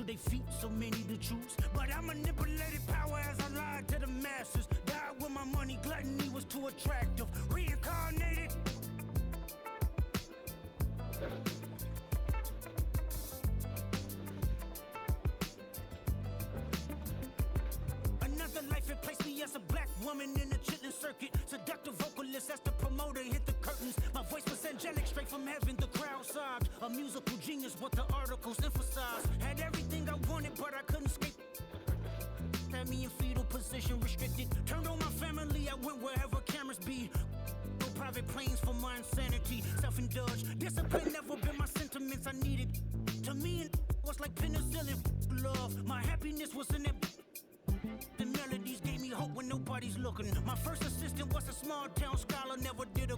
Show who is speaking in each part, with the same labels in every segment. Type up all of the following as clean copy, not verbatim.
Speaker 1: their feet, so many to choose. But I manipulated power as I lied to the masses. Died with my money, gluttony was too attractive. Reincarnated. Another life, it placed me as a black woman in the chitlin circuit. Seductive vocalist as the promoter hit the curtains. My voice was angelic, straight from heaven, the crowd sobbed. A musical genius, what the articles emphasize. Had everything I wanted, but I couldn't escape. Had me in fetal position, restricted. Turned on my family, I went wherever cameras be. No private planes for my insanity. Self-indulged, discipline never been my sentiments I needed. To me, it was like penicillin, love. My happiness was in it. The melodies gave me hope when nobody's looking. My first assistant was a small town scholar, never did a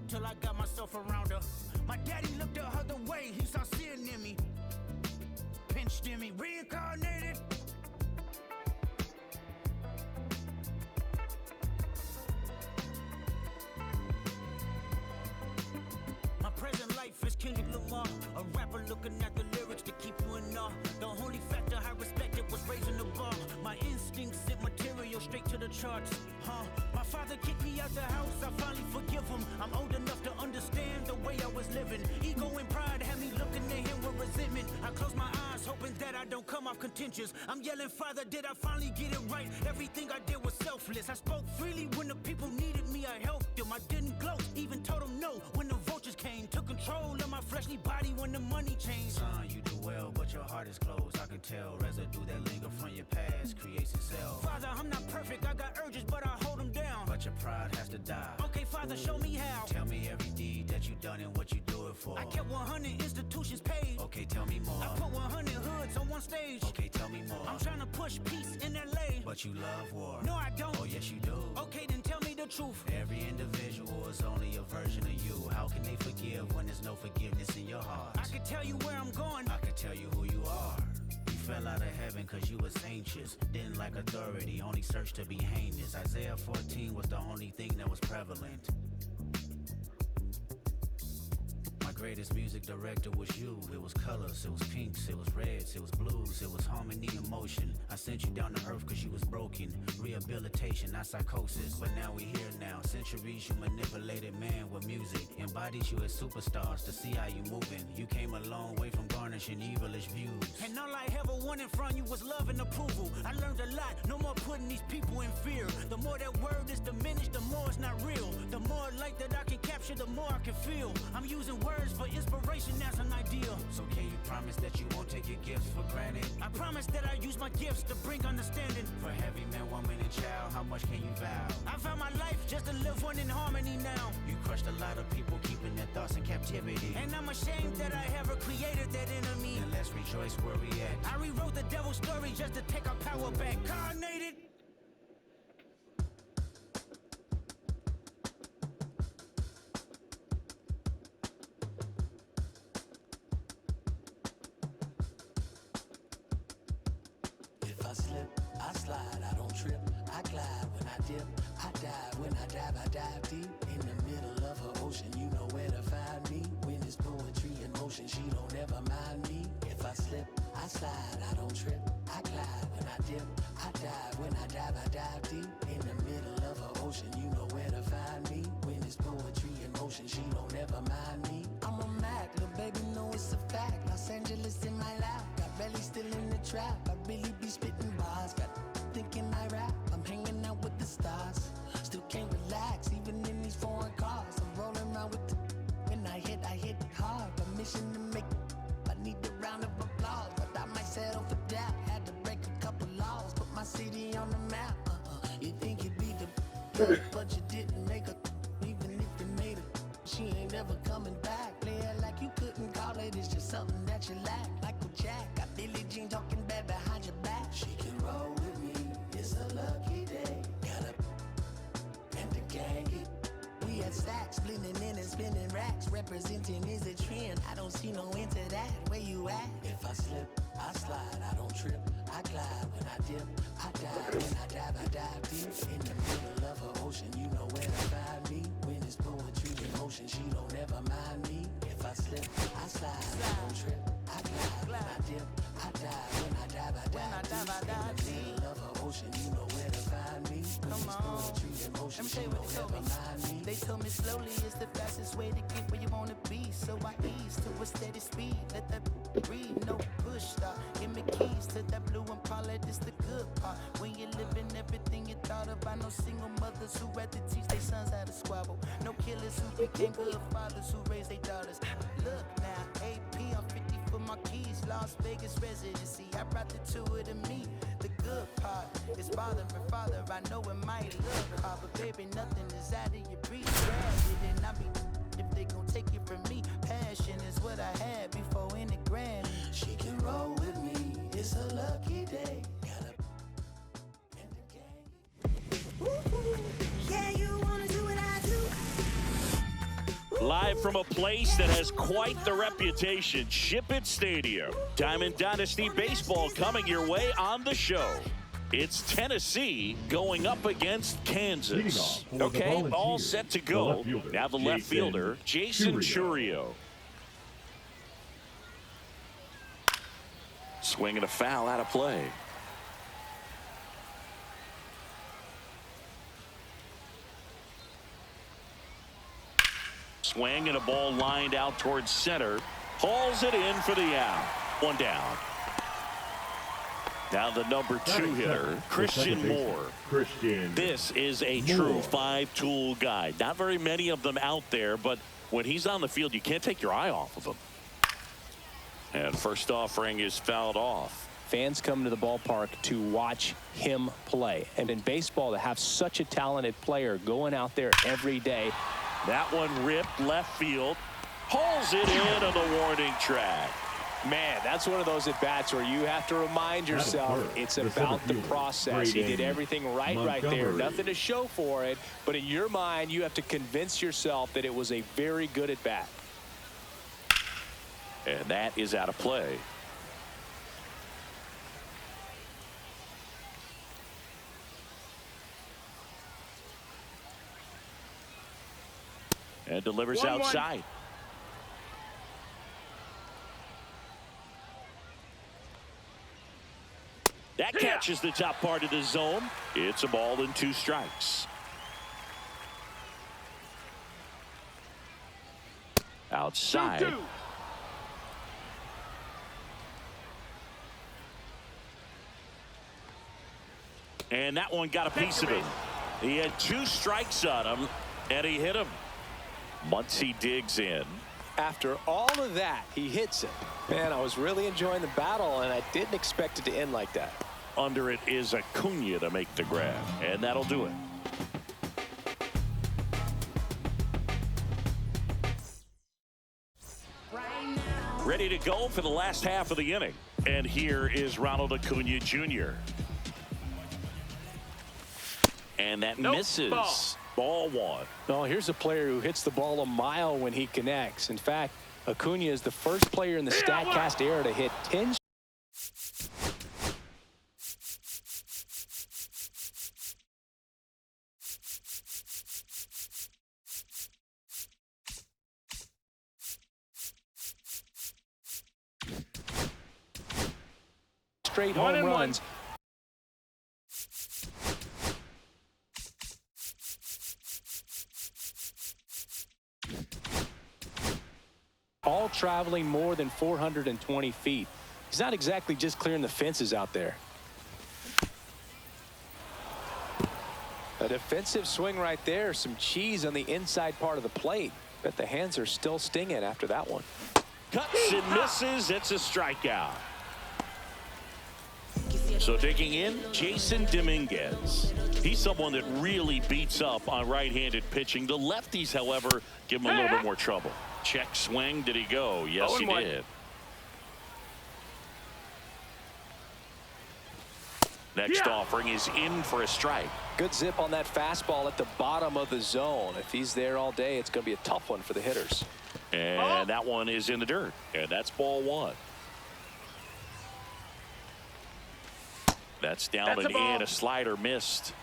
Speaker 1: till I got myself around her. My daddy looked the other way, he saw sin in me. Pinched in me, reincarnated. My present life is Kendrick Lamar, a rapper looking at the lyrics to keep you in awe. The only factor I respected was raising the bar. My instincts sent material straight to the charts. My father kicked me out the house, I finally forgive him. I'm old enough to understand the way I was living. Ego and pride had me looking at him with resentment. I close my eyes, hoping that I don't come off contentious. I'm yelling, Father, did I finally get it right? Everything I did was selfless. I spoke freely when the people needed me, I helped them. I didn't gloat, even told them no when the vultures came. Took control of my fleshly body when the money changed.
Speaker 2: Son, you do well, but your heart is closed. I can tell residue that linger from your past creates itself.
Speaker 1: Father, I'm not perfect, I got urges, but I hold them down.
Speaker 2: But your pride has to die.
Speaker 1: Okay, Father, show me how.
Speaker 2: Tell me every deed that you done and what you do it for.
Speaker 1: I kept 100 institutions paid.
Speaker 2: Okay, tell me more.
Speaker 1: I put 100 hoods on one stage.
Speaker 2: Okay, tell me more.
Speaker 1: I'm trying to push peace in LA.
Speaker 2: But you love war.
Speaker 1: No, I don't.
Speaker 2: Oh, yes, you do.
Speaker 1: Okay, then tell me the truth.
Speaker 2: Every individual is only a version of you. How can they forgive when there's no forgiveness in your heart?
Speaker 1: I can tell you where I'm going.
Speaker 2: I can tell you who you are. You fell out of heaven cause you was anxious. Didn't like authority, only searched to be heinous. Isaiah 14 was the only thing that was prevalent. My greatest music director was you. It was colors, it was pinks, it was reds, it was blues, it was harmony and motion. I sent you down to earth cause you was broken. Rehabilitation, not psychosis, but now we here now. Centuries you manipulated man with music. Embodied you as superstars to see how you moving. You came a long way from garnishing evilish views.
Speaker 1: And all I ever wanted from you was love and approval. I learned a lot, no more putting these people in fear. The more that word is diminished, the more it's not real. The more light that I can capture, the more I can feel. I'm using words for inspiration as an ideal.
Speaker 2: So can you promise that you won't take your gifts for granted?
Speaker 1: I promise that I use my gifts to bring understanding.
Speaker 2: For heavy man, woman, and child, how much can you vow?
Speaker 1: I found my life just to live one in harmony now.
Speaker 2: You crushed a lot of people, keeping their thoughts in captivity.
Speaker 1: And I'm ashamed that I ever created that enemy.
Speaker 2: And let's rejoice where we at.
Speaker 1: I rewrote the devil's story just to take our power back. Carnated.
Speaker 3: If I slip, I slide, I don't trip, I glide when I dip, I dive, when I dive deep. In the middle of her ocean, you know where to find me. When it's poetry in motion, she don't ever mind me. If I slip, I slide, I don't trip, I glide when I dip, I dive, when I dive deep. In the middle of her ocean, you know where to find me. When it's poetry in motion, she don't ever mind me. I'm a Mac, little baby know it's a fact. Los Angeles in my lap, got belly still in the trap. I really be spitting bars, got thinking I rap. I'm hanging out with the stars, still can't relax even in these foreign cars. I'm rolling around with the when I hit hard. Permission to make I need a round of applause, but I might settle for that. Had to break a couple laws, put my city on the map. You think you'd be the but you didn't make her. Even if you made her, she ain't ever coming back. Play it like you couldn't call it, it's just something that you lack. Michael Jack, got Billie Jean talking bad behind your back. She can roll with me, it's a lucky day. Got a and the gang it. We had stacks, blending in and spinning racks. Representing is a trend, I don't see no end to that. Where you at? If I slip, I slide, I don't trip, I glide. When I dip, I dive, when I dive deep. In the middle of her ocean, you know where to find me. When it's poetry in motion, she don't ever mind me. If I slip, I slide, I don't trip, I glide. When I dip, I dive. emotions, you know where to find me.
Speaker 4: They told me slowly is the fastest way to get where you wanna be. So I ease to a steady speed. Let that breathe, no push stop. Give me keys to that blue Impala, this the good part. When you're living everything you thought about. No single mothers who had to teach their sons how to squabble. No killers who became good fathers who raised their daughters. Look now, AP, I'm 50 for my keys. Las Vegas residency, I brought the tour to me. The good part is father and father. I know it might look hard, but baby, nothing is out of your reach. Grab it and I be if they gon' take it from me. Passion is what I had before any Grammy.
Speaker 3: She can roll with me, it's a lucky day. Gotta in the game.
Speaker 5: Yeah, you wanna do what I do.
Speaker 6: Live from a place that has quite the reputation, Ship It Stadium. Diamond Dynasty Baseball coming your way on the show. It's Tennessee going up against Kansas. Okay, all set to go. Now the left fielder, Jason Chourio. Swing and a foul out of play. Swing and a ball lined out towards center. Hauls it in for the out. One down. Now the number 2 hitter, Christian Moore. This is a true 5-tool guy. Not very many of them out there, but when he's on the field, you can't take your eye off of him. And first offering is fouled off.
Speaker 7: Fans come to the ballpark to watch him play. And in baseball, to have such a talented player going out there every day.
Speaker 6: That one ripped left field. Hauls it in on the warning track.
Speaker 7: Man, that's one of those at-bats where you have to remind yourself it's about the process. He did everything right there. Nothing to show for it. But in your mind, you have to convince yourself that it was a very good at-bat.
Speaker 6: And that is out of play. And delivers outside. That catches the top part of the zone. It's a ball and 2 strikes. Outside. And that one got a piece of it. He had 2 strikes on him, and he hit him. Muncy digs in.
Speaker 7: After all of that, he hits it. Man, I was really enjoying the battle, and I didn't expect it to end like that.
Speaker 6: Under it is Acuna to make the grab, and that'll do it. Ready to go for the last half of the inning. And here is Ronald Acuna Jr. And that misses. Ball 1.
Speaker 7: Well, here's a player who hits the ball a mile when he connects. In fact, Acuna is the first player in the StatCast era to hit 10. Straight home runs. All traveling more than 420 feet. He's not exactly just clearing the fences out there. A defensive swing right there. Some cheese on the inside part of the plate. Bet the hands are still stinging after that one.
Speaker 6: Cuts and misses. It's a strikeout. So taking in Jason Dominguez. He's someone that really beats up on right-handed pitching. The lefties, however, give him a little bit more trouble. Check swing. Did he go? Yes, he did. Next offering is in for a strike.
Speaker 7: Good zip on that fastball at the bottom of the zone. If he's there all day, it's going to be a tough one for the hitters.
Speaker 6: And that one is in the dirt. And that's ball 1. That's down and in. A slider missed.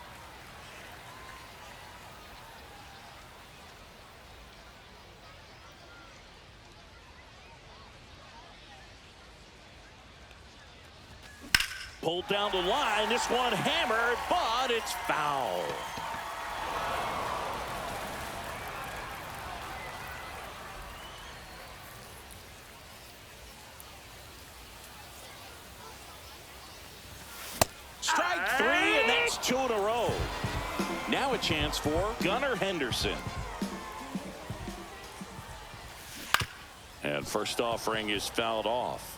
Speaker 6: Pulled down the line. This one hammered, but it's foul. chance for Gunnar Henderson. And first offering is fouled off.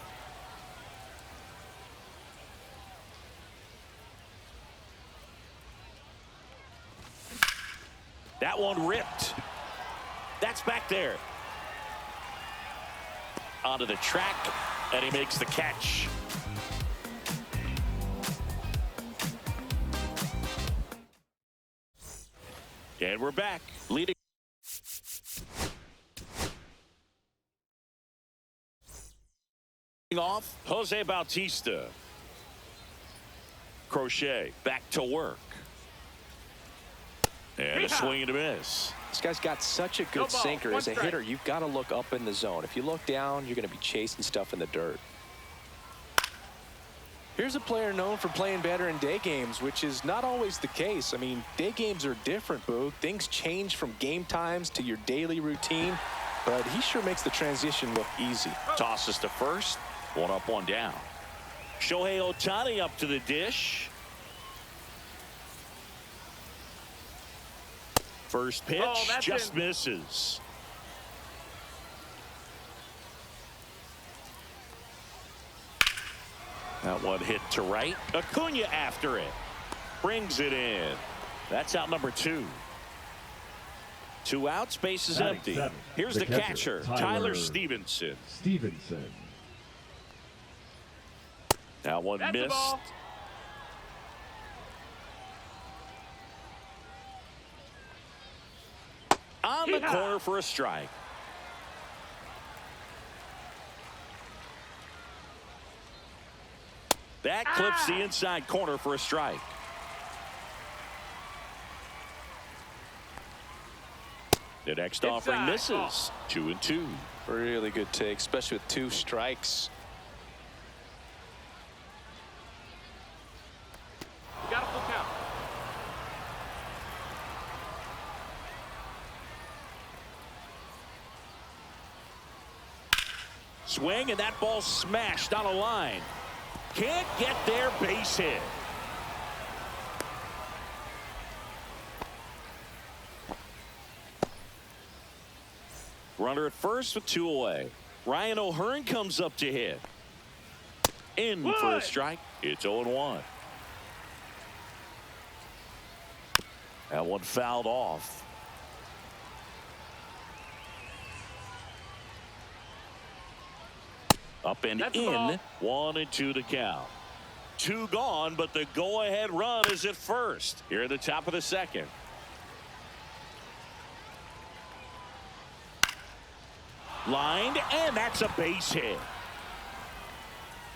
Speaker 6: That one ripped. That's back there. Onto the track, and he makes the catch. And we're back, leading off, Jose Bautista. Crochet back to work. And a swing and a miss.
Speaker 7: This guy's got such a good sinker. As a hitter, you've got to look up in the zone. If you look down, you're going to be chasing stuff in the dirt. Here's a player known for playing better in day games, which is not always the case. I mean, day games are different, Boog. Things change from game times to your daily routine, but he sure makes the transition look easy.
Speaker 6: Tosses to first. One up, one down. Shohei Ohtani up to the dish. First pitch just misses. That one hit to right. Acuna after it. Brings it in. That's out number 2. 2 outs, base is empty. Here's the catcher, Tyler Stevenson. That one missed. On the corner for a strike. That clips the inside corner for a strike. The next offering misses. 2-2.
Speaker 7: Really good take, especially with 2 strikes.
Speaker 8: Got a full count.
Speaker 6: Swing, and that ball smashed on a line. Can't get there, base hit. Runner at first with 2 away. Ryan O'Hearn comes up to hit. In for a strike. It's 0-1. That one fouled off. Up and in. 1-2 to count. 2 gone, but the go-ahead run is at first. Here at the top of the second. Lined, and that's a base hit.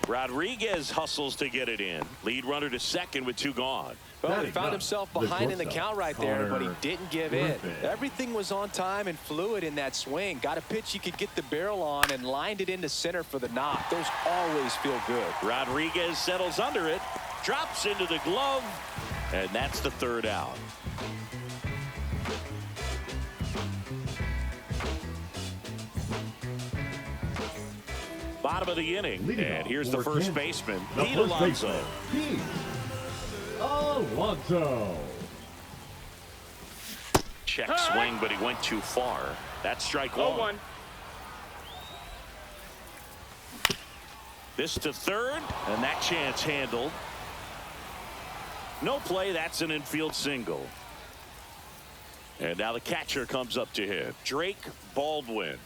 Speaker 6: Rodriguez hustles to get it in. Lead runner to second with 2 gone.
Speaker 7: Well, he found himself behind in the count right there, but he didn't give in. Everything was on time and fluid in that swing. Got a pitch he could get the barrel on and lined it into center for the knock. Those always feel good.
Speaker 6: Rodriguez settles under it, drops into the glove, and that's the 3rd out. Bottom of the inning, and here's the first baseman, Pete Alonso. Check swing, but he went too far. That's strike 1. This to third, and that chance handled. No play, that's an infield single. And now the catcher comes up to hit. Drake Baldwin.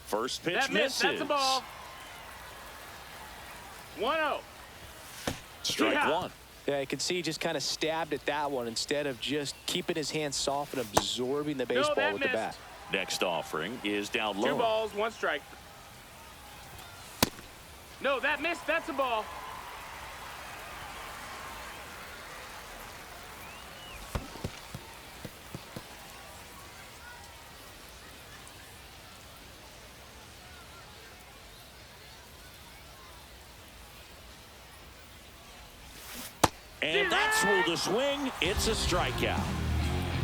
Speaker 6: First pitch misses.
Speaker 8: That's a ball. 1-0.
Speaker 6: Strike 1.
Speaker 7: Yeah, you can see he just kind of stabbed at that one instead of just keeping his hands soft and absorbing the baseball with the bat.
Speaker 6: Next offering is down low.
Speaker 8: 2 balls, 1 strike. No, that missed. That's a ball.
Speaker 6: And that's ruled a swing. It's a strikeout.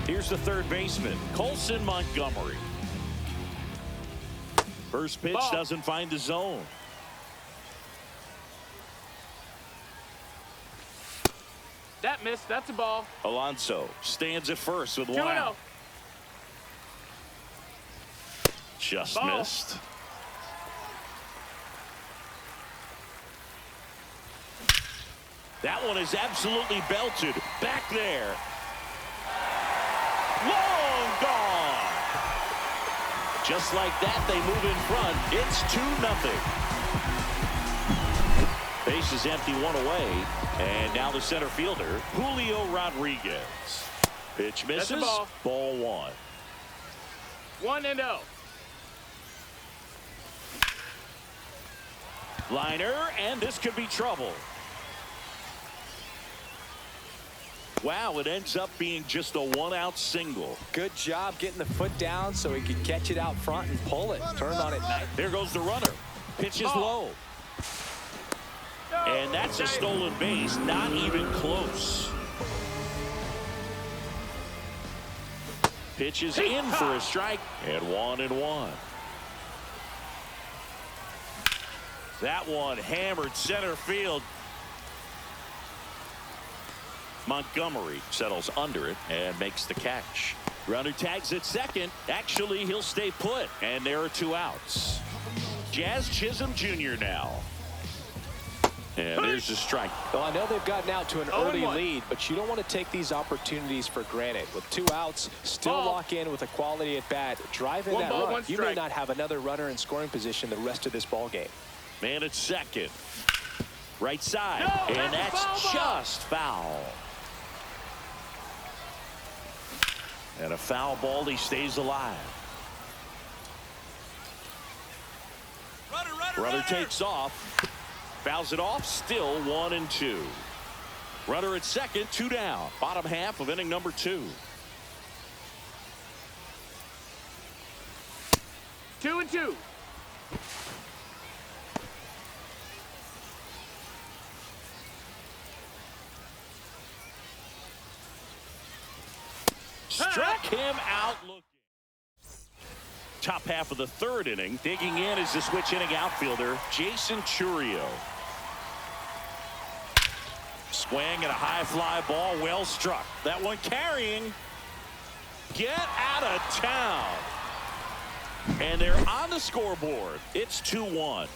Speaker 6: Here's the third baseman, Colson Montgomery. First pitch doesn't find the zone.
Speaker 8: That missed. That's a ball.
Speaker 6: Alonso stands at first with 1 out.
Speaker 8: 2-0.
Speaker 6: Just
Speaker 8: Ball.
Speaker 6: missed. That one is absolutely belted. Back there. Long gone. Just like that, they move in front. It's 2-0. Base is empty, 1 away. And now the center fielder, Julio Rodriguez. Pitch misses.
Speaker 8: That's a ball.
Speaker 6: Ball 1.
Speaker 8: 1-0.
Speaker 6: Liner, and this could be trouble. Wow, it ends up being just a 1-out single.
Speaker 7: Good job getting the foot down so he could catch it out front and pull it. Turned on it nice.
Speaker 6: There goes the runner. Pitch is low. And that's a stolen base. Not even close. Pitch is in for a strike. And 1-1. That one hammered center field. Montgomery settles under it and makes the catch. Runner tags at second. Actually, he'll stay put. And there are 2 outs. Jazz Chisholm Jr. now. And there's the strike.
Speaker 7: Well, I know they've gotten out to an early
Speaker 8: 0-1.
Speaker 7: lead, but you don't want to take these opportunities for granted. With 2 outs, still
Speaker 8: Ball.
Speaker 7: lock in with a quality at bat. Drive in
Speaker 8: 1
Speaker 7: that
Speaker 8: ball,
Speaker 7: run.
Speaker 8: 1
Speaker 7: You may
Speaker 8: strike.
Speaker 7: not have another runner in scoring position the rest of this ball game.
Speaker 6: Man at second. Right side.
Speaker 8: No,
Speaker 6: and
Speaker 8: that's
Speaker 6: that's
Speaker 8: a foul ball.
Speaker 6: just foul. And a foul ball. He stays alive. Runner takes off. Fouls it off. Still 1-2. Runner at second. 2 down. Bottom half of inning number 2.
Speaker 8: 2-2.
Speaker 6: Struck him out looking. Top half of the 3rd inning. Digging in is the switch inning outfielder, Jason Chourio. Swing and a high fly ball, well struck. That one carrying. Get out of town. And they're on the scoreboard. It's 2-1.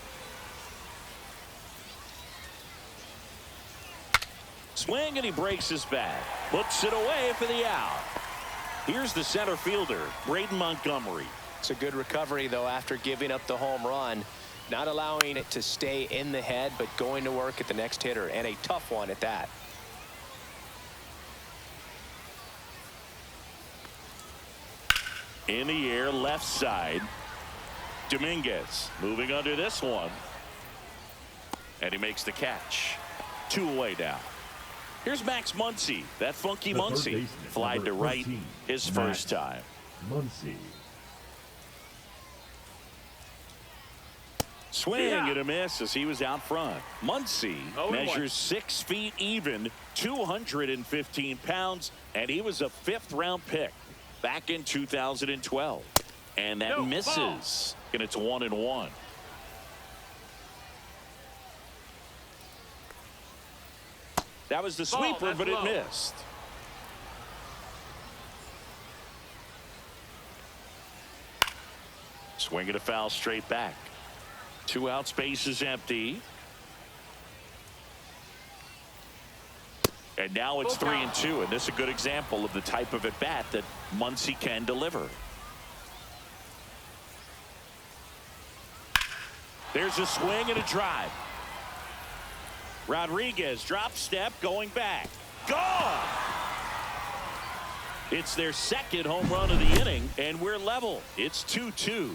Speaker 6: Swing and he breaks his bat. Puts it away for the out. Here's the center fielder, Braden Montgomery.
Speaker 7: It's a good recovery, though, after giving up the home run. Not allowing it to stay in the head, but going to work at the next hitter, and a tough one at that.
Speaker 6: In the air, left side. Dominguez moving under this one. And he makes the catch. 2 away now. Here's Max Muncy. That funky Muncy. Flied to right his first time.
Speaker 9: Muncy.
Speaker 6: Swing and a miss as he was out front. Muncy measures 6 feet even, 215 pounds, and he was a 5th-round pick back in 2012. And that misses. And it's 1-1. That was the sweeper, but it missed. Swing and a foul straight back. 2 outs, base is empty. And now it's 3-2, and this is a good example of the type of at-bat that Muncy can deliver. There's a swing and a drive. Rodriguez drop step going back. Gone! It's their 2nd home run of the inning, and we're level. It's 2-2.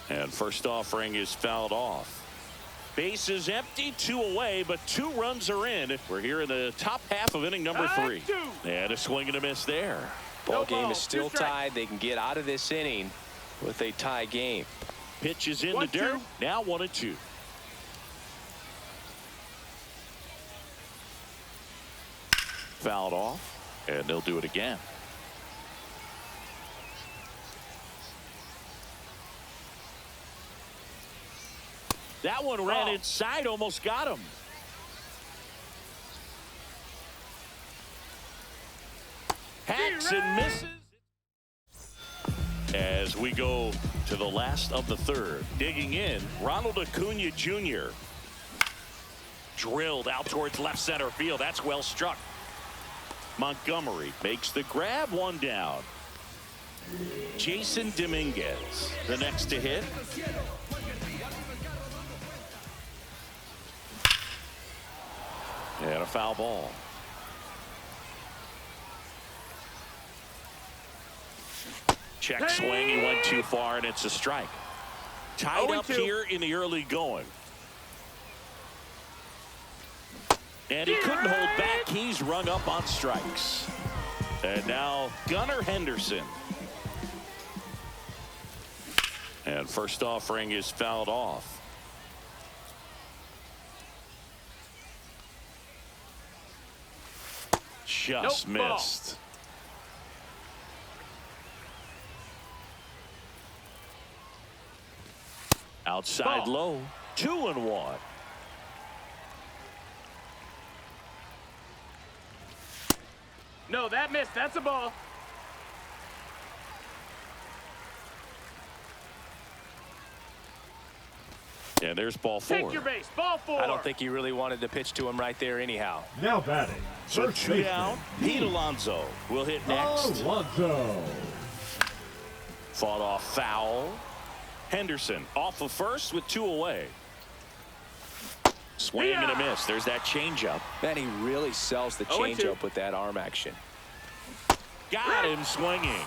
Speaker 6: And first offering is fouled off. Base is empty, 2 away, but 2 runs are in. We're here in the top half of inning number 3. And a swing and a miss there.
Speaker 7: Ball game is still tied. They can get out of this inning with a tie game.
Speaker 6: Pitch is in the dirt. Now 1-2. Fouled off, and they'll do it again. That one ran inside, almost got him. Hacks and misses. As we go to the last of the third, digging in, Ronald Acuna Jr. Drilled out towards left center field. That's well struck. Montgomery makes the grab, one down. Jason Dominguez, the next to hit. And a foul ball. Check swing, he went too far, and it's a strike. Tied up here in the early going. And he couldn't hold back. He's rung up on strikes. And now Gunnar Henderson. And first offering is fouled off. Just missed. Outside low, 2-1.
Speaker 8: No, that missed. That's a ball.
Speaker 6: And there's ball 4.
Speaker 8: Take your base. Ball 4.
Speaker 7: I don't think he really wanted to pitch to him right there anyhow.
Speaker 9: Now batting.
Speaker 6: So 2 down. Pete Alonso will hit next.
Speaker 9: Alonso.
Speaker 6: Fought off foul. Henderson off of first with 2 away. Swing and a miss. There's that changeup.
Speaker 7: Man, he really sells the changeup with that arm action.
Speaker 6: Got him swinging.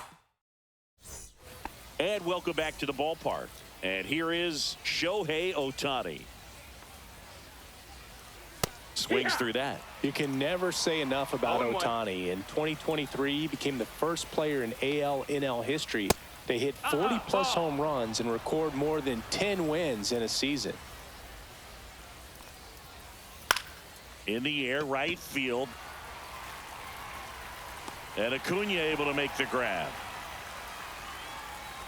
Speaker 6: And welcome back to the ballpark. And here is Shohei Ohtani. Swings through that.
Speaker 7: You can never say enough about Ohtani. In 2023, he became the first player in AL/NL history to hit 40-plus home runs and record more than 10 wins in a season.
Speaker 6: In the air, right field. And Acuna able to make the grab.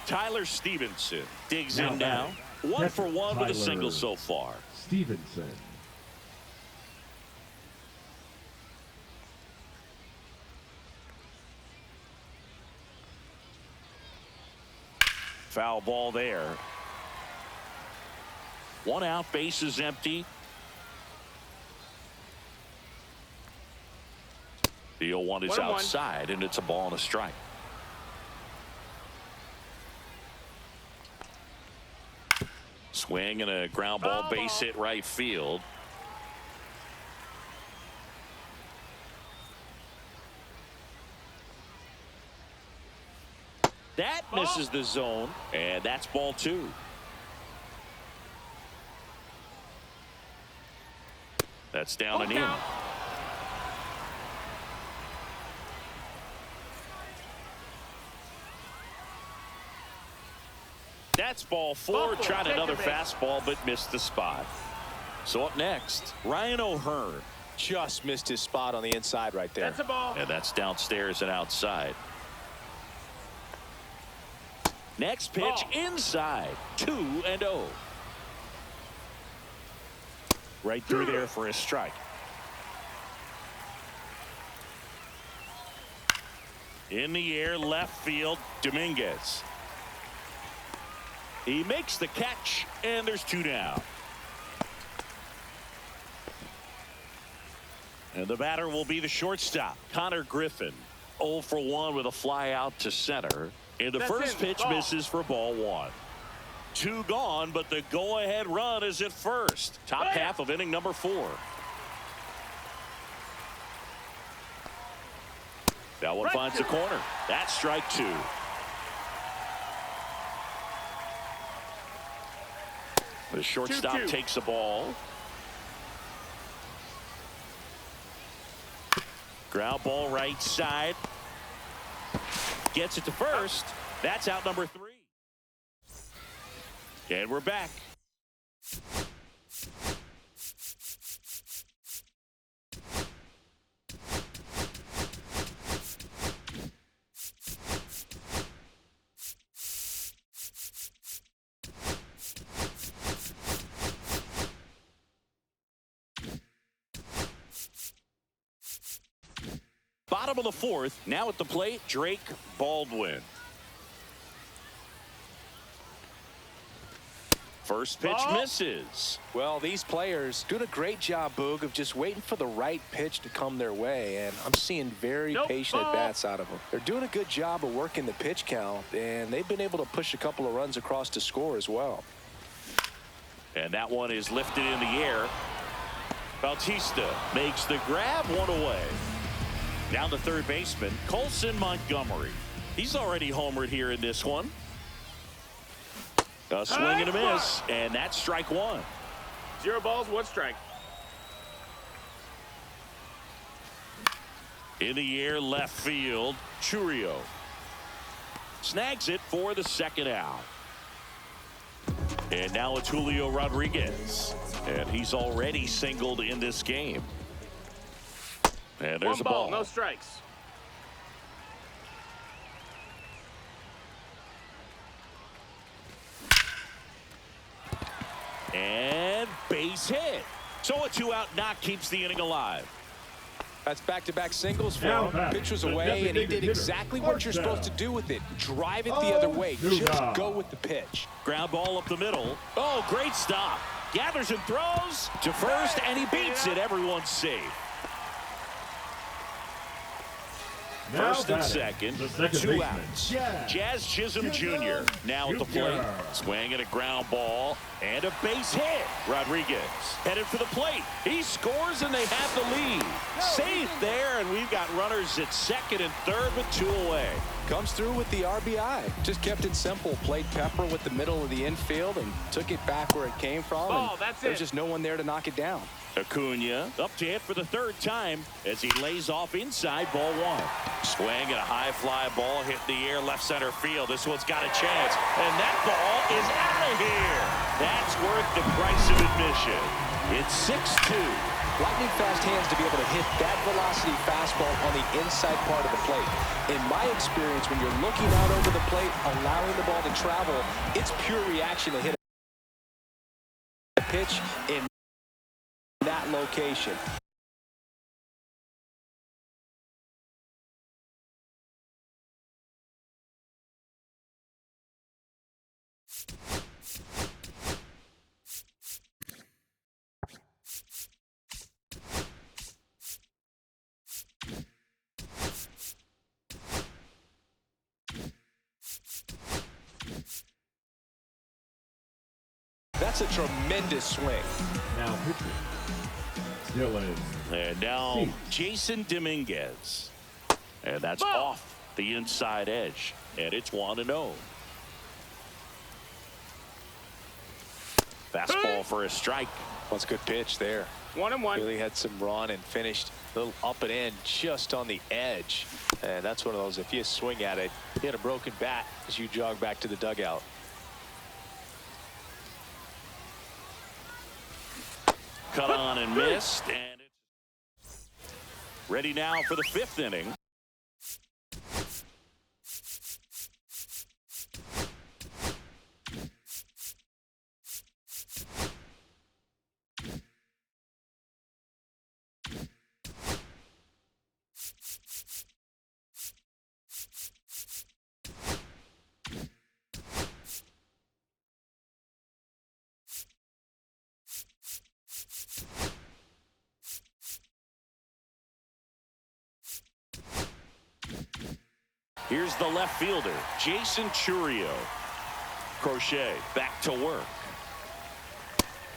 Speaker 6: Tyler Stevenson digs in now. 1 for 1 with a single so far.
Speaker 9: Stevenson.
Speaker 6: Foul ball there. 1 out, base is empty. The 0-1 is outside, and it's a ball and a strike. Swing and a ground ball, base hit right field. That misses the zone, and that's ball 2. That's down and in. That's ball 4. Tried another fastball, but missed the spot. So up next, Ryan O'Hearn.
Speaker 7: Just missed his spot on the inside right there.
Speaker 8: That's a ball.
Speaker 6: And that's downstairs and outside. Next pitch inside. 2-0. Right through there for a strike. In the air, left field, Dominguez. He makes the catch, and there's 2 down. And the batter will be the shortstop, Connor Griffin. 0 for 1 with a fly out to center. And the first pitch misses for ball 1. 2 gone, but the go-ahead run is at first. Top half of inning number 4. That one finds the corner. That's strike 2. The shortstop takes the ball. Ground ball right side. Gets it to first. That's out number 3. And we're back. Bottom of the fourth. Now at the plate, Drake Baldwin. First pitch misses.
Speaker 7: Well, these players doing a great job, Boog, of just waiting for the right pitch to come their way, and I'm seeing very patient at-bats out of them. They're doing a good job of working the pitch count, and they've been able to push a couple of runs across to score as well.
Speaker 6: And that one is lifted in the air. Bautista makes the grab, one away. Down to third baseman, Colson Montgomery. He's already homered here in this one. A swing and a miss, and that's strike one.
Speaker 8: 0 balls, 1 strike.
Speaker 6: In the air, left field, Chourio snags it for the second out. And now it's Julio Rodriguez, and he's already singled in this game. And there's a ball.
Speaker 8: No strikes.
Speaker 6: And base hit. So a 2-out knock keeps the inning alive.
Speaker 7: That's back-to-back singles for him. Pitch was away, and he did exactly what you're supposed to do with it. Drive it the other way. Just go with the pitch.
Speaker 6: Ground ball up the middle. Oh, great stop. Gathers and throws to first, and he beats it. Everyone's safe. First and second, 2 outs. Jazz Chisholm Jr. now at the plate. Swing and a ground ball and a base hit. Rodriguez headed for the plate. He scores and they have the lead. Safe there, and we've got runners at second and third with 2 away.
Speaker 7: Comes through with the RBI. Just kept it simple. Played Pepper with the middle of the infield and took it back where it came from.
Speaker 8: Oh, that's it.
Speaker 7: There's just no one there to knock it down.
Speaker 6: Acuna up to hit for the 3rd time as he lays off inside, ball 1. Swing and a high fly ball hit in the air, left center field. This one's got a chance, and that ball is out of here. That's worth the price of admission. It's 6-2.
Speaker 7: Lightning fast hands to be able to hit that velocity fastball on the inside part of the plate. In my experience, when you're looking out over the plate, allowing the ball to travel, it's pure reaction to hit a pitch in that location. That's a tremendous swing.
Speaker 9: Now pitching. Dylan.
Speaker 6: And now Jason Dominguez. And that's off the inside edge. And it's 1-0. Fastball for a strike.
Speaker 7: That's a good pitch there.
Speaker 8: 1-1.
Speaker 7: Really had some run and finished a little up and in just on the edge. And that's one of those, if you swing at it, you hit a broken bat as you jog back to the dugout.
Speaker 6: Cut on and missed, and it's ready now for the 5th inning. Here's the left fielder, Jason Chourio. Crochet back to work.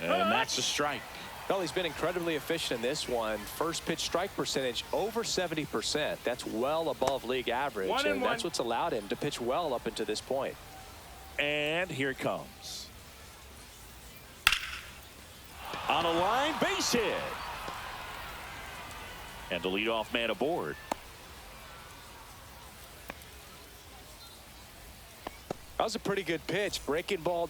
Speaker 6: And that's a strike.
Speaker 7: Well, he's been incredibly efficient in this one. First pitch strike percentage over 70%. That's well above league average. And that's what's allowed him to pitch well up until this point.
Speaker 6: And here it comes. On a line, base hit. And the leadoff man aboard.
Speaker 7: That was a pretty good pitch. Breaking ball.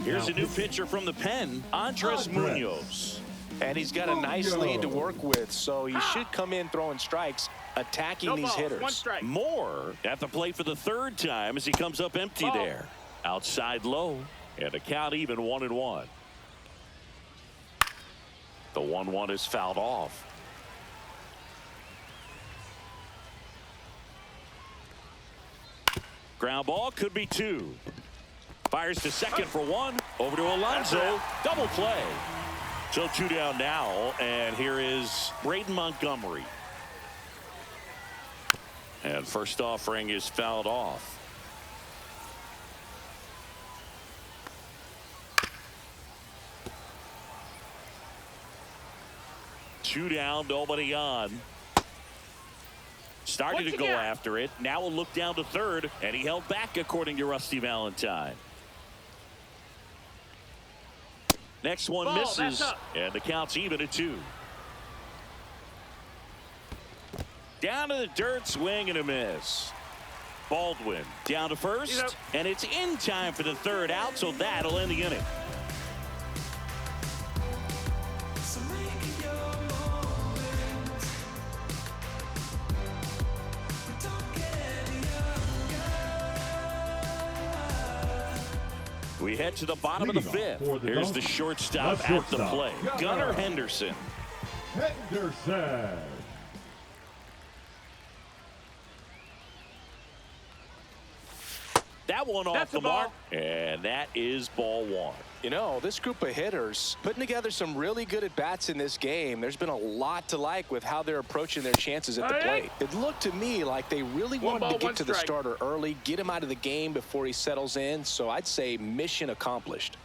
Speaker 6: Here's a new pitcher from the pen, Andres Munoz.
Speaker 7: And he's got a nice lead to work with, so he should come in throwing strikes, attacking these hitters.
Speaker 8: 1 strike.
Speaker 6: Moore at the plate for the 3rd time as he comes up empty there. Outside low, and the count even 1-1. The 1-1 is fouled off. Ground ball could be 2. Fires to second for 1. Over to Alonso. Double play. So 2 down now, and here is Braden Montgomery. And first offering is fouled off. Two down, nobody on. Started to go after it. Now we'll look down to third, and he held back, according to Rusty Valentine. Next one misses, and the count's even at 2. Down to the dirt, swing and a miss. Baldwin down to first, and it's in time for the third out, so that'll end the inning. We head to the bottom of the 5th. Here's the shortstop at the plate, Gunnar Henderson. That one off the mark, and that is ball 1.
Speaker 7: You know, this group of hitters putting together some really good at-bats in this game. There's been a lot to like with how they're approaching their chances at the plate. It looked to me like they really wanted to get to the starter early, get him out of the game before he settles in. So I'd say mission accomplished.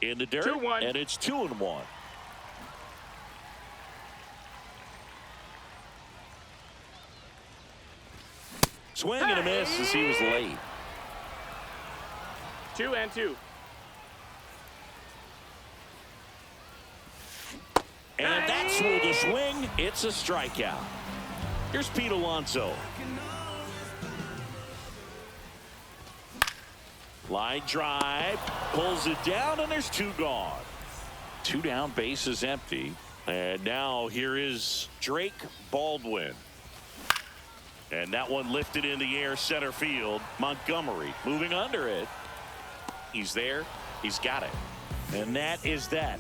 Speaker 6: In the dirt, and it's 2-1. Swing and a miss as he was late.
Speaker 8: 2-2.
Speaker 6: And that's through the swing. It's a strikeout. Here's Pete Alonso. Line drive, pulls it down, and there's 2 gone. 2 down, base is empty. And now here is Drake Baldwin. And that one lifted in the air, center field. Montgomery moving under it. He's there. He's got it. And that is that.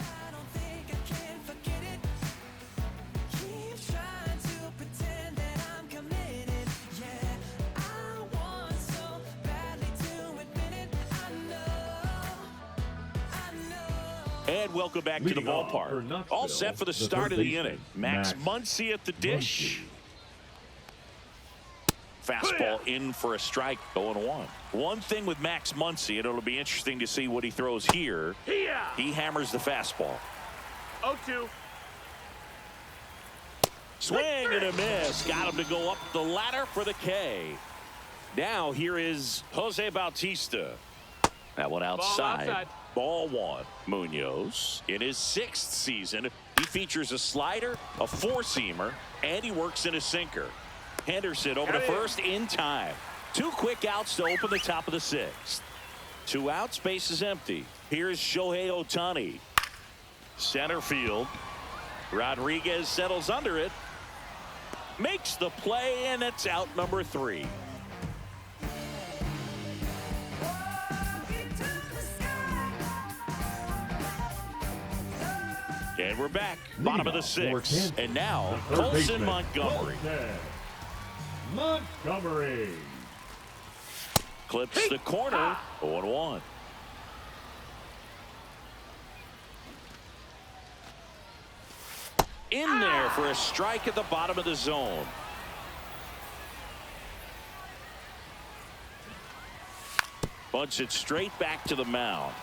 Speaker 6: And welcome back to the ballpark. All set for the start of the inning. Max Muncy at the dish. Fastball in for a strike, 0-1. One thing with Max Muncy, and it'll be interesting to see what he throws here. He hammers the fastball.
Speaker 8: 0-2.
Speaker 6: Swing and a miss. Got him to go up the ladder for the K. Now here is Jose Bautista. That one outside. Ball 1. Munoz in his 6th season. He features a slider, a 4-seamer, and he works in a sinker. Henderson over to first in time. 2 quick outs to open the top of the 6th. 2 outs, base is empty. Here's Shohei Ohtani. Center field. Rodriguez settles under it. Makes the play, and it's out number 3. And we're back. Bottom of the 6th. And now, Colson Montgomery.
Speaker 9: Montgomery
Speaker 6: clips the corner. 0-1. In there for a strike at the bottom of the zone. Bunts it straight back to the mound.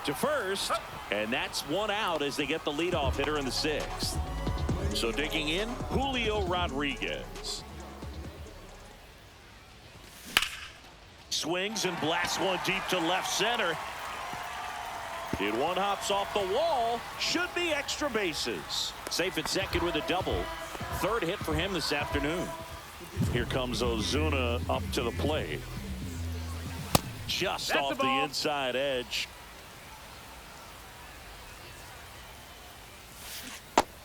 Speaker 6: To first, and that's 1 out as they get the leadoff hitter in the 6th. So digging in, Julio Rodriguez. Swings and blasts one deep to left center. It one hops off the wall. Should be extra bases. Safe at second with a double. 3rd hit for him this afternoon. Here comes Ozuna up to the plate. Just off the inside edge.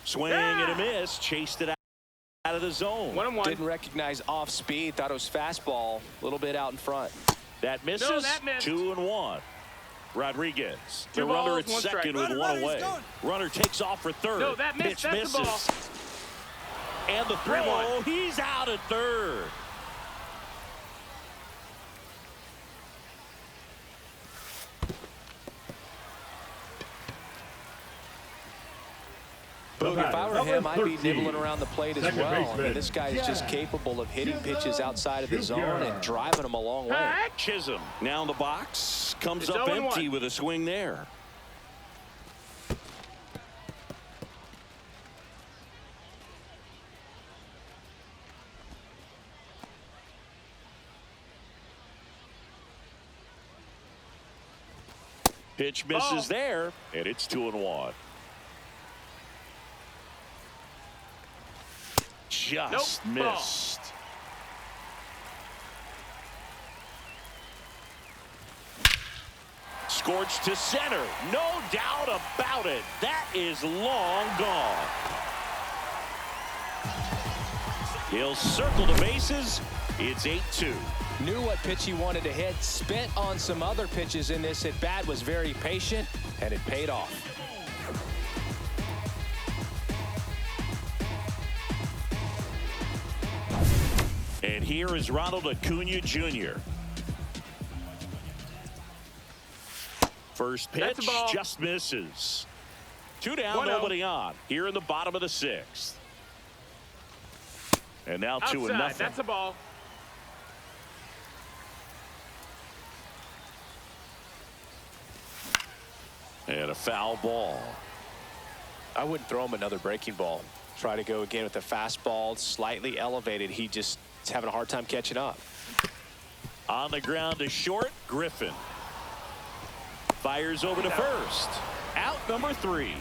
Speaker 6: Swing and a miss. Chased it out of the zone.
Speaker 8: 1-1.
Speaker 7: Didn't recognize off speed. Thought it was fastball. A little bit out in front.
Speaker 6: That misses.
Speaker 8: No, that missed.
Speaker 6: 2-1. Rodriguez. The
Speaker 8: Two
Speaker 6: runner
Speaker 8: balls,
Speaker 6: at
Speaker 8: one strike.
Speaker 6: second with one away. Runner takes off for third.
Speaker 8: No, that missed.
Speaker 6: Pitch
Speaker 8: That's
Speaker 6: misses.
Speaker 8: the ball.
Speaker 6: And the throw.
Speaker 8: 3-1.
Speaker 6: He's out at third.
Speaker 7: Boog, if I were him, I'd be nibbling around the plate as
Speaker 9: Second
Speaker 7: well. I mean,
Speaker 9: baseman.
Speaker 7: this guy is just capable of hitting pitches outside of the zone and driving them a long way.
Speaker 6: Chisholm now in the box. Comes
Speaker 8: It's
Speaker 6: up
Speaker 8: 0-1.
Speaker 6: empty with a swing there. Pitch misses there, and it's 2-1. Just missed. Scorched to center. No doubt about it. That is long gone. He'll circle the bases. It's 8-2.
Speaker 7: Knew what pitch he wanted to hit. Spent on some other pitches in this at bat. Was very patient, and it paid off.
Speaker 6: And here is Ronald Acuna Jr. First pitch just misses. 2 down,
Speaker 8: 1-0.
Speaker 6: nobody on. Here in the bottom of the 6th. And now 2-0.
Speaker 8: That's a ball.
Speaker 6: And a foul ball.
Speaker 7: I wouldn't throw him another breaking ball. Try to go again with the fastball, slightly elevated. He just is having a hard time catching up.
Speaker 6: On the ground to short, Griffin. Fires over to first. Out number 3.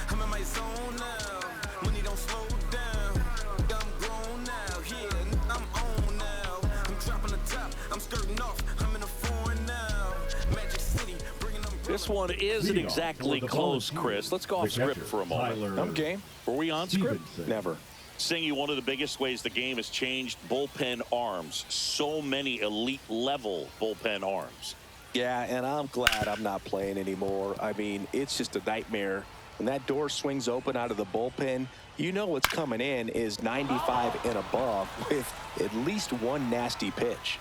Speaker 3: I'm in my zone now. Money don't slow down. I'm grown now. Yeah, I'm on now. I'm dropping the top. I'm skirting off. I'm in a foreign now. Magic City, bringing them.
Speaker 6: This one isn't exactly close, Chris. Let's go off script for a moment.
Speaker 7: I'm game.
Speaker 6: Were we on script?
Speaker 7: Never.
Speaker 6: Singy, one of the biggest ways the game has changed, bullpen arms. So many elite level bullpen arms.
Speaker 7: Yeah, and I'm glad I'm not playing anymore. I mean, it's just a nightmare. When that door swings open out of the bullpen, you know what's coming in is 95 and above with at least one nasty pitch.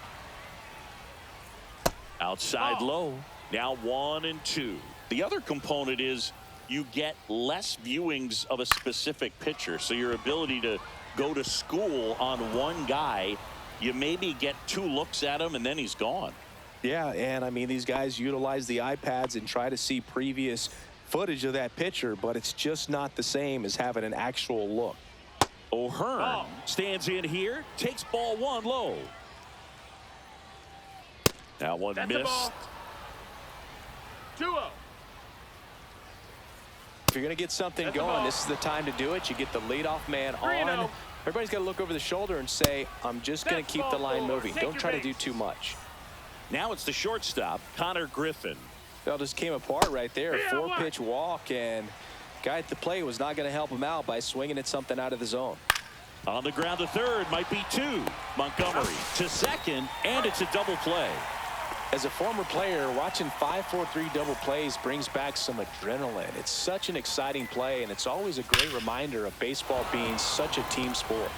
Speaker 6: Outside low. Now 1-2. The other component is you get less viewings of a specific pitcher. So your ability to go to school on one guy, you maybe get 2 looks at him and then he's gone.
Speaker 7: Yeah, and I mean, these guys utilize the iPads and try to see previous footage of that pitcher, but it's just not the same as having an actual look.
Speaker 6: O'Hearn stands in here, takes ball 1 low. That one missed.
Speaker 8: 2-0.
Speaker 7: If you're going to get something going, this is the time to do it. You get the leadoff man on. Everybody's got to look over the shoulder and say, I'm just going to keep the line moving. Don't try to do too much.
Speaker 6: Now it's the shortstop, Connor Griffin.
Speaker 7: That just came apart right there. 4-pitch walk, and guy at the plate was not going to help him out by swinging at something out of the zone.
Speaker 6: On the ground to third, might be 2. Montgomery to second, and it's a double play.
Speaker 7: As a former player, watching 5-4-3 double plays brings back some adrenaline. It's such an exciting play, and it's always a great reminder of baseball being such a team sport.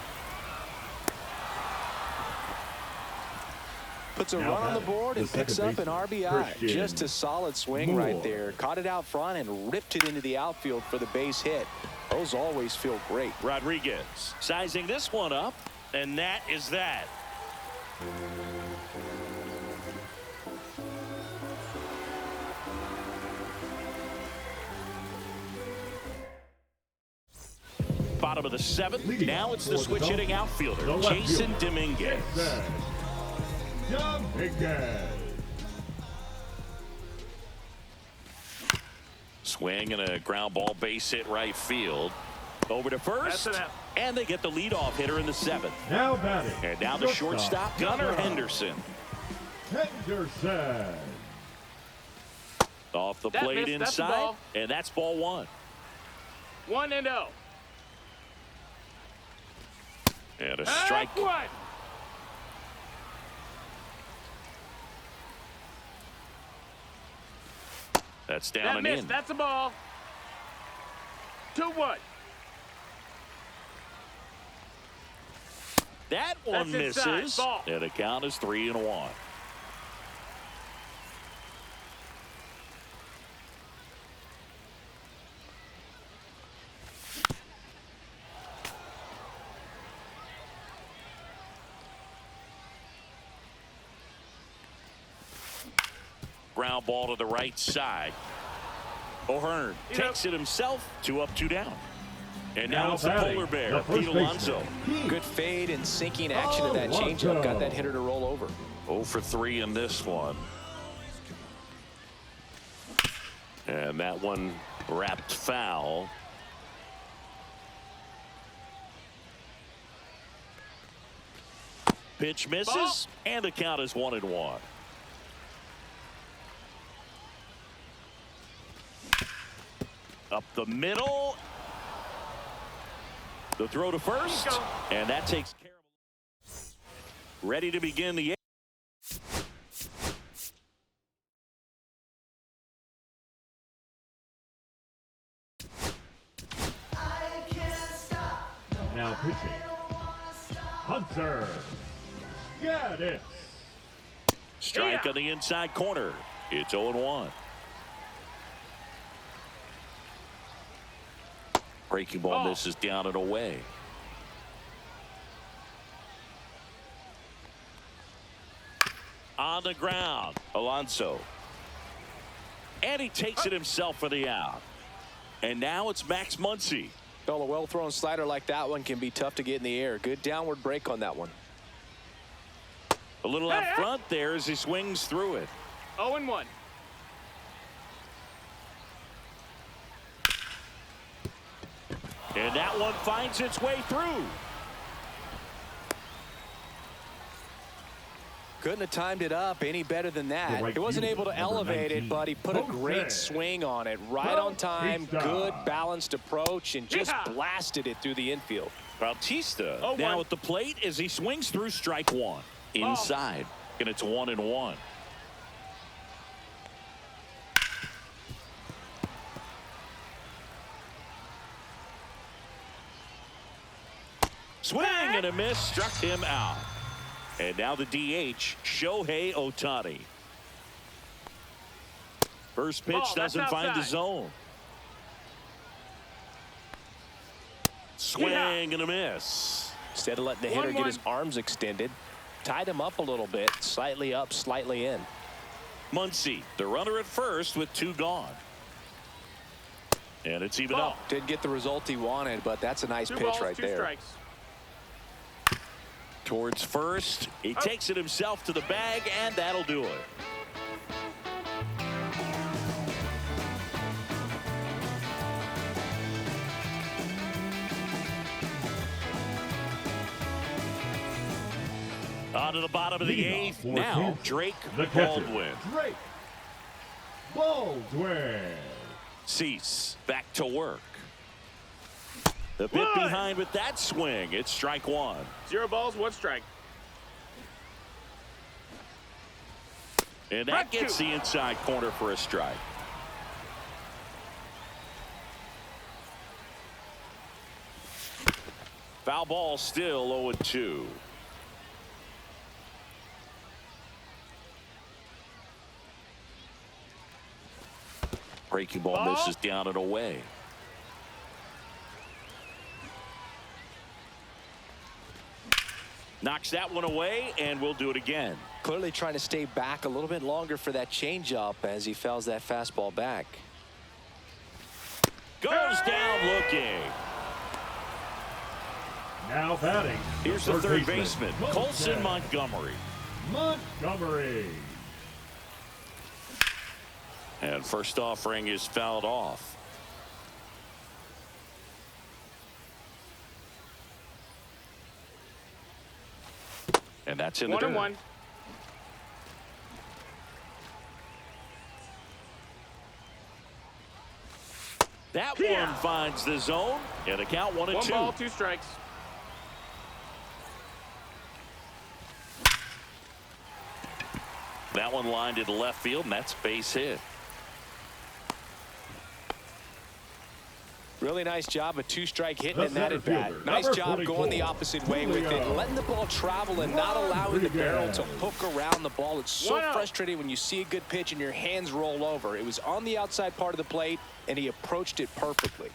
Speaker 7: Puts a run on the board and picks up an RBI. Just a solid swing right there. Caught it out front and ripped it into the outfield for the base hit. Those always feel great.
Speaker 6: Rodriguez sizing this one up, and that is that. Bottom of the 7th. Now it's the switch hitting outfielder, Jason Dominguez. Swing and a ground ball base hit right field. Over to first, and they get the leadoff hitter in the 7th.
Speaker 9: Now batting.
Speaker 6: And now the shortstop, Gunnar Henderson. Off the plate inside, and that's ball 1.
Speaker 8: 1-0.
Speaker 6: And a strike. That's down
Speaker 8: That
Speaker 6: and
Speaker 8: missed.
Speaker 6: in.
Speaker 8: That's a ball. 2-1.
Speaker 6: That one
Speaker 8: That's inside.
Speaker 6: misses.
Speaker 8: Ball.
Speaker 6: And the count is 3-1. Ground ball to the right side. O'Hearn takes it himself. 2 up, 2 down. And now it's the polar bear, Pete Alonso.
Speaker 7: Good fade and sinking action of that changeup. Got that hitter to roll over.
Speaker 6: 0 for 3 in this one. And that one wrapped foul. Pitch misses, and the count is 1-1. Up the middle. The throw to first, and that takes care of it. Ready to begin the 8th.
Speaker 9: Now pitching. Hunter Gaddis.
Speaker 6: Strike on the inside corner. It's 0-1. Breaking ball misses down and away. On the ground, Alonso. And he takes it himself for the out. And now it's Max Muncy.
Speaker 7: Well, a well-thrown slider like that one can be tough to get in the air. Good downward break on that one.
Speaker 6: A little up front there as he swings through it.
Speaker 8: 0-1.
Speaker 6: And that one finds its way through.
Speaker 7: Couldn't have timed it up any better than that. He wasn't able to elevate it, but he put a great swing on it. Right on time, good balanced approach, and just blasted it through the infield.
Speaker 6: Bautista now at the plate as he swings through strike one. Inside, and it's 1-1. Swing and a miss, struck him out. And now the DH, Shohei Ohtani. First pitch doesn't find the zone. Swing and a miss.
Speaker 7: Instead of letting the hitter get his arms extended, tied him up a little bit, slightly up, slightly in.
Speaker 6: Muncy, the runner at first with 2 gone. And it's even up.
Speaker 7: Didn't get the result he wanted, but that's a nice pitch right there.
Speaker 8: Strikes.
Speaker 6: Towards first, he takes it himself to the bag, and that'll do it. On to the bottom of the 8th. Now, Drake Baldwin.
Speaker 9: Drake Baldwin.
Speaker 6: Cease back to work. The bit behind with that swing. It's strike 1.
Speaker 8: 0 balls, 1 strike.
Speaker 6: And that gets the inside corner for a strike. Foul ball still 0-2. Breaking ball misses down and away. Knocks that one away, and we'll do it again.
Speaker 7: Clearly trying to stay back a little bit longer for that changeup as he fouls that fastball back.
Speaker 6: Goes down looking.
Speaker 9: Now batting.
Speaker 6: Here's the third baseman, Colson Montgomery. And first offering is fouled off. And that's in the dirt.
Speaker 8: 1-1.
Speaker 6: That one finds the zone, and the count 1-2.
Speaker 8: 1 ball, 2 strikes.
Speaker 6: That one lined to the left field, and that's base hit.
Speaker 7: Really nice job, a two-strike hitting in
Speaker 9: The
Speaker 7: that at bat.
Speaker 9: center
Speaker 7: Nice
Speaker 9: fielder,
Speaker 7: job
Speaker 9: number
Speaker 7: going the
Speaker 9: 44,
Speaker 7: opposite way with it, letting the ball travel and not allowing the barrel to hook around the ball. It's so frustrating when you see a good pitch and your hands roll over. It was on the outside part of the plate, and he approached it perfectly.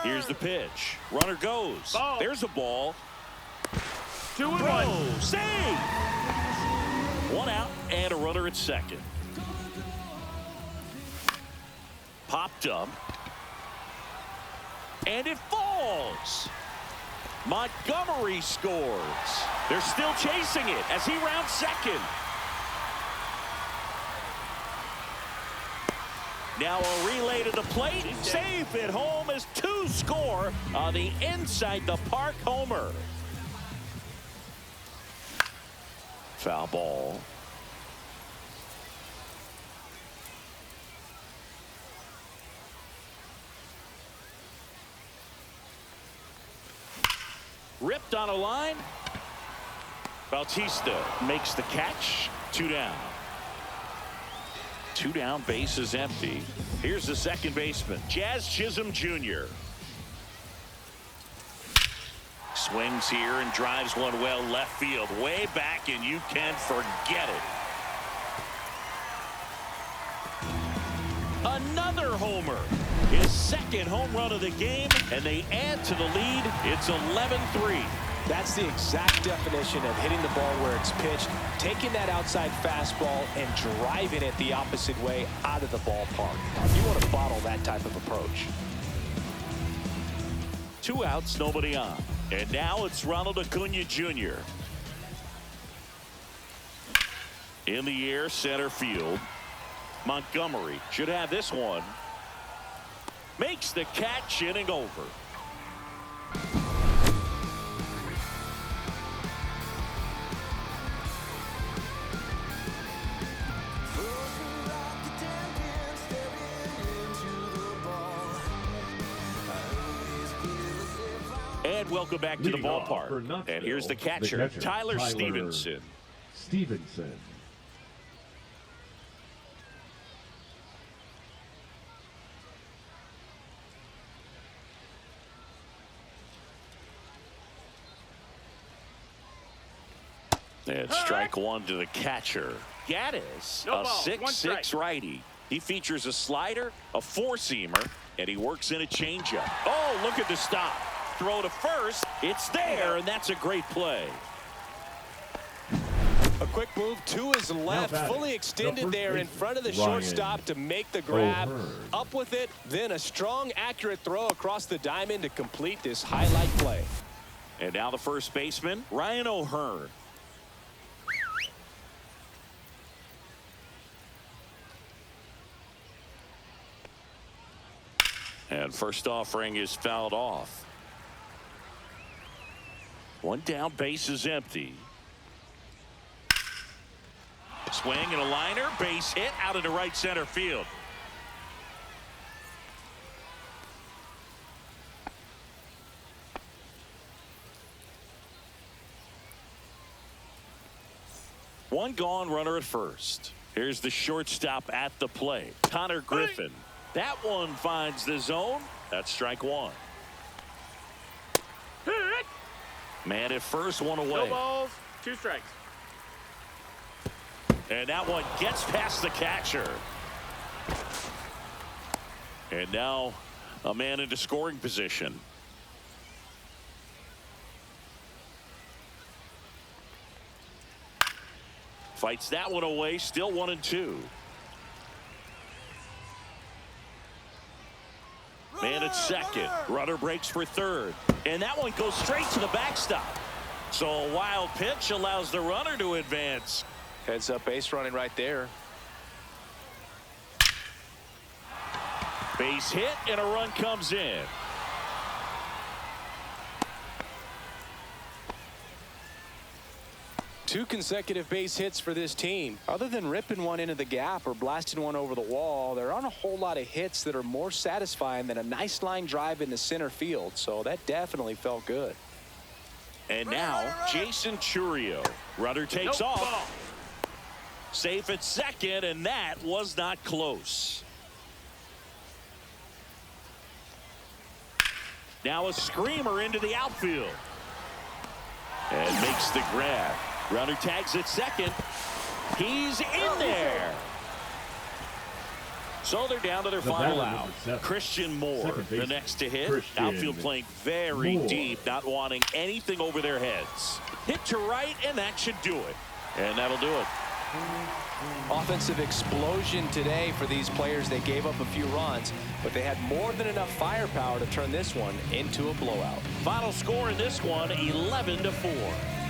Speaker 6: Here's the pitch. Runner goes.
Speaker 8: Ball.
Speaker 6: There's a ball.
Speaker 8: 2-1.
Speaker 6: Save! One out and a runner at second. Popped up. And it falls. Montgomery scores. They're still chasing it as he rounds second. Now a relay to the plate. Safe at home as 2 score on the inside the park homer. Foul ball. Ripped on a line. Bautista makes the catch. 2 down. 2 down, base is empty. Here's the second baseman, Jazz Chisholm Jr. Swings here and drives one well left field, way back, and you can forget it. Another homer. His second home run of the game, and they add to the lead. It's 11-3.
Speaker 7: That's the exact definition of hitting the ball where it's pitched, taking that outside fastball and driving it the opposite way out of the ballpark. You want to bottle that type of approach.
Speaker 6: 2 outs, nobody on. And now it's Ronald Acuna Jr. In the air, center field. Montgomery should have this one. Makes the catch, inning over. And welcome back to the ballpark. And here's the catcher, Tyler Stevenson. And strike one to the catcher. Gaddis, a 6'6" righty. He features a slider, a four-seamer, and he works in a changeup. Oh, look at the stop. Throw to first. It's there, and that's a great play.
Speaker 7: A quick move to his left, fully extended there in front of the shortstop to make the grab. Up with it, then a strong, accurate throw across the diamond to complete this highlight play.
Speaker 6: And now the first baseman, Ryan O'Hearn. And first offering is fouled off. One down, base is empty. Swing and a liner, base hit out into right center field. One gone, runner at first. Here's the shortstop at the plate, Connor Griffin. That one finds the zone. That's strike one. Man at first, one away.
Speaker 8: No balls, 2 strikes.
Speaker 6: And that one gets past the catcher. And now a man into scoring position. Fights that one away, still 1-2. Man at second. Runner breaks for third. And that one goes straight to the backstop. So a wild pitch allows the runner to advance.
Speaker 7: Heads up base running right there.
Speaker 6: Base hit and a run comes in.
Speaker 7: Two consecutive base hits for this team. Other than ripping one into the gap or blasting one over the wall, there aren't a whole lot of hits that are more satisfying than a nice line drive into center field. So that definitely felt good.
Speaker 6: And now Jason Chourio. Runner takes off. Safe at second, and that was not close. Now a screamer into the outfield. And makes the grab. Runner tags at second. He's in there. So they're down to their final out. Christian Moore, the next to hit. Outfield playing very deep, not wanting anything over their heads. Hit to right, and that should do it. And that'll do it.
Speaker 7: Offensive explosion today for these players. They gave up a few runs, but they had more than enough firepower to turn this one into a blowout.
Speaker 6: Final score in this one, 11-4.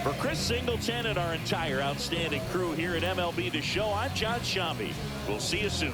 Speaker 6: For Chris Singleton and our entire outstanding crew here at MLB The Show, I'm John Shambi. We'll see you soon.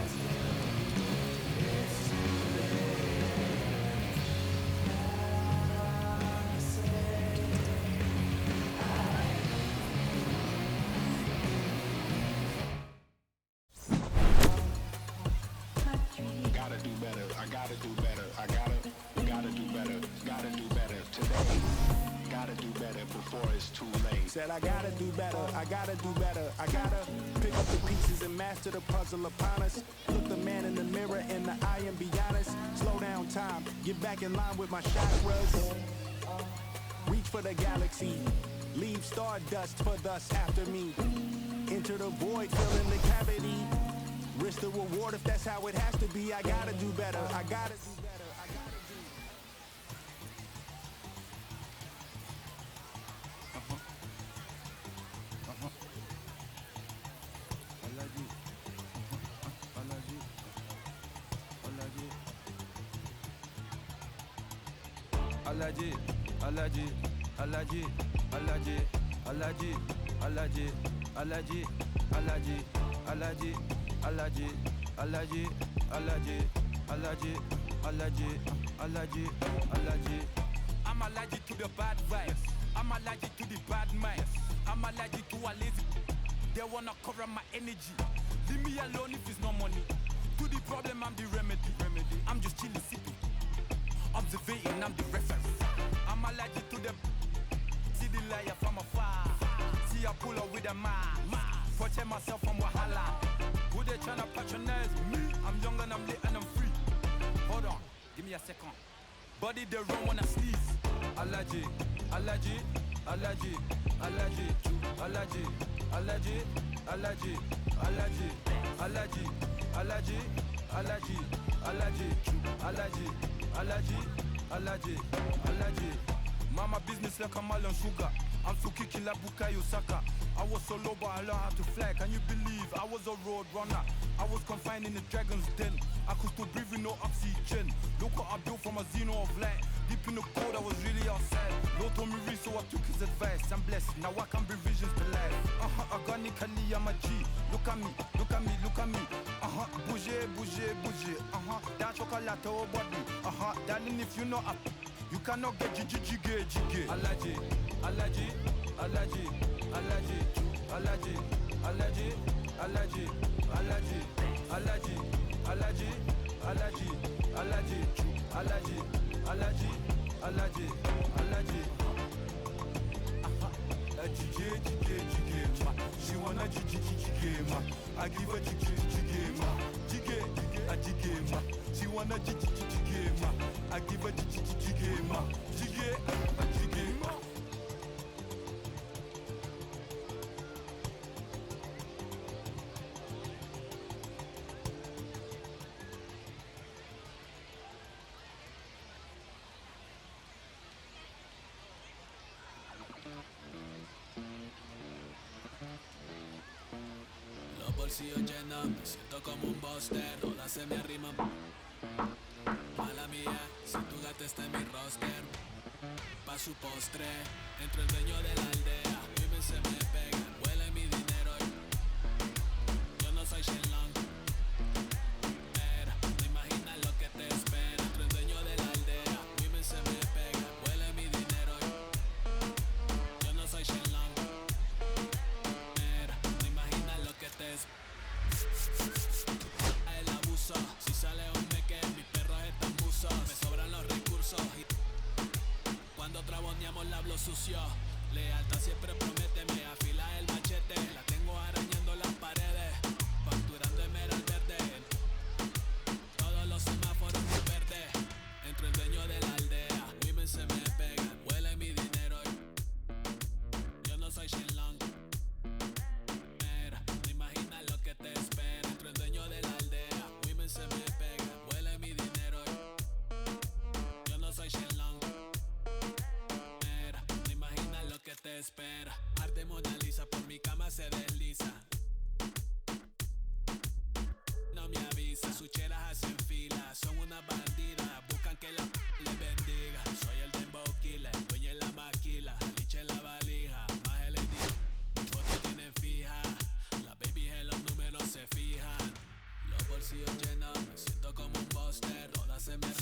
Speaker 3: Said I gotta do better, I gotta do better, I gotta pick up the pieces and master the puzzle upon us. Look the man in the mirror in the eye and be honest. Slow down time, get back in line with my chakras. Reach for the galaxy, leave stardust for thus after me. Enter the void, fill in the cavity. Risk the reward if that's how it has to be. I gotta do better, I gotta do better.
Speaker 10: Alaji, Alaji, Alaji, Alaji, Alaji, Alaji, Alaji, Alaji, Alaji, Alaji, Alaji, Alaji, Alaji, Alaji, Alaji, Alaji. I'm allergic to the bad vibes. I'm allergic to the bad minds. I'm allergic to a lazy. They wanna cover my energy. Leave me alone if it's no money. To the problem, I'm the remedy. I'm just chilling, sipping. Observating, I'm the reference. I'm allergic to them. See the liar from afar. See I pull up with a mask. Protect myself from Wahala. Who they tryna patronize me? I'm young and I'm lit and I'm free. Hold on, give me a second. Body they run when I sneeze. Allergy, allergy, allergy, allergy, allergy, allergy, allergy, allergy, allergy, allergy, allergy, allergy, allergy. Allergy, allergy, allergy. Mama business like a melon sugar. I'm Suki Killer Bukayo Saka. I was so low but I learned how to fly. Can you believe I was a road runner? I was confined in the dragon's den. I could still breathe with no oxygen. Look what I built from a xeno of light. Deep in the cold, I was really outside. Lord told me read, so I took his advice. I'm blessed, now I can bring visions to life. Organically, I'm a G. Look at me, look at me, look at me. Bouger, bouger, bouger. That chocolate over body. Darling, if you know up, you cannot get jiggy. Allergy, allergy, allergy, allergy, allergy, allergy, allergy, allergy, allergy, allergy, allergy, allergy, allergy, allergy, allergy, allergy. Jiggy, she wanna jiggy, I give her jiggy, she wanna jiggy, I give her jiggy.
Speaker 11: Bolsillo lleno, me siento como un buster, todas se me arriman. Mala mía, si tu gata está en mi roster. Pa' su postre, entro el dueño de la aldea. Women se me pegan, huele mi dinero. Yo no soy Shenlong, pero no imaginas lo que te espera. Entro el dueño de la aldea. Women se me pegan, huele mi dinero. Yo no soy Shenlong, pero no imaginas lo que te espera. El abuso, si sale un meque, mis perros están buzos. Me sobran los recursos y cuando traboneamos la hablo sucio. Lealtad siempre prométeme, afila el machete. La tengo arañando las paredes. espera. Arte Mona Lisa por mi cama se desliza. No me avisa, sus chelas hacen fila. Son una bandida, buscan que la les bendiga. Soy el Dembow Killer, el dueño en la maquila. Liche en la valija, más el fotos tienen fija. Las babies en los números se fijan. Los bolsillos llenos, me siento como un buster. Todas se me